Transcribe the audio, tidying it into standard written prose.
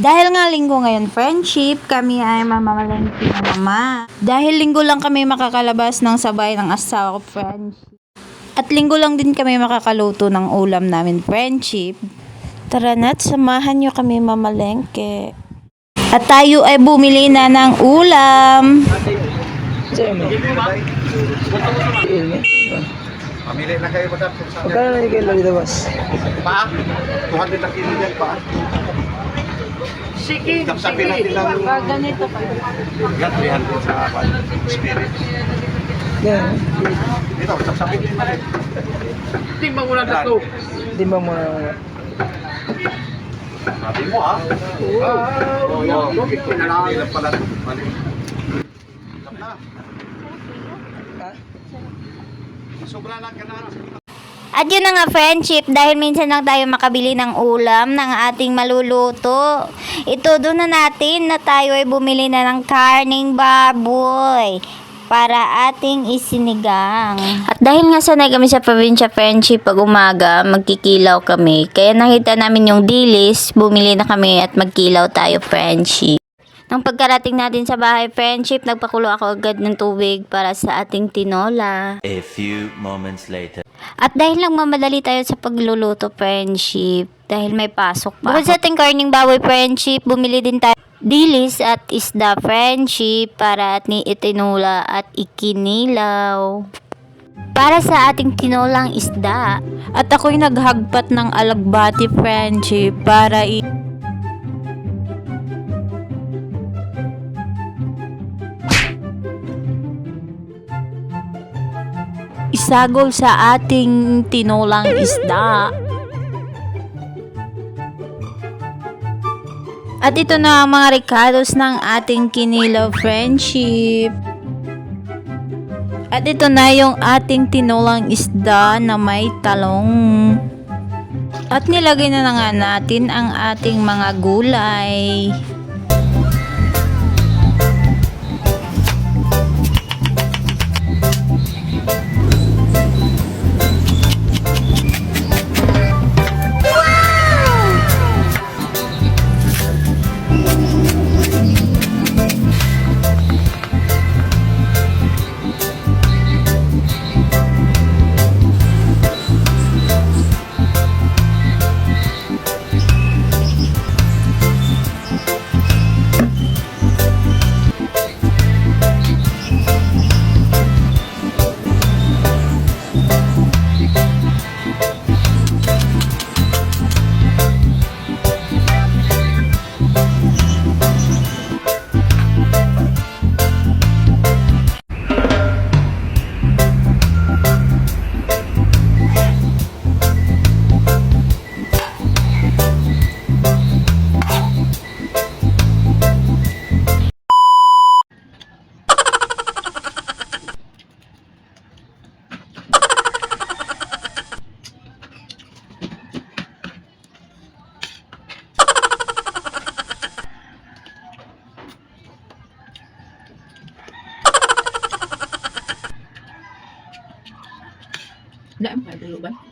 Dahil nga linggo ngayon, friendship, kami ay mamamalengke na naman. Dahil linggo lang kami makakalabas ng sabay ng asawa ko, friendship. At linggo lang din kami makakaluto ng ulam namin, friendship. Tara na't samahan nyo kami mamalengke. At tayo ay bumili na ng ulam. Pamili na kayo madam. Magkano na yung kilo dito, boss? Pa? 200 na kilo dyan pa? Sige, Sapsapin natin lang. Ganito pa. Yan, 300 sa spirit. Yan. Dito, sapsapin din natin. Timbang mo na tatlo. Timbang mo na. Sabi mo ha? Oo. Hindi lang pala. Mali. Tap na. Ha? Sobra lang ka na. At yun na nga, friendship, dahil minsan lang tayo makabili ng ulam ng ating maluluto. Ito doon na natin na tayo ay bumili na ng karning baboy para ating isinigang. At dahil nga sanay kami sa probinsya, friendship, pag umaga magkikilaw kami. Kaya nakita namin yung dilis, bumili na kami at magkilaw tayo, friendship. Nang pagkarating natin sa bahay, friendship, nagpakulo ako agad ng tubig para sa ating tinola. A few moments later. At dahil lang mamadali tayo sa pagluluto, friendship, dahil may pasok pa. Bukod sa ating karning baboy, friendship, bumili din tayo dilis at isda, friendship, para at itinula at ikinilaw. Para sa ating tinolang isda. At ako'y naghagpat ng alagbati, friendship, para isagol sa ating tinolang isda. At ito na ang mga recados ng ating kinilaw, friendship. At ito na yung ating tinolang isda na may talong. At nilagay na nga natin ang ating mga gulay. Wala ang paduluban.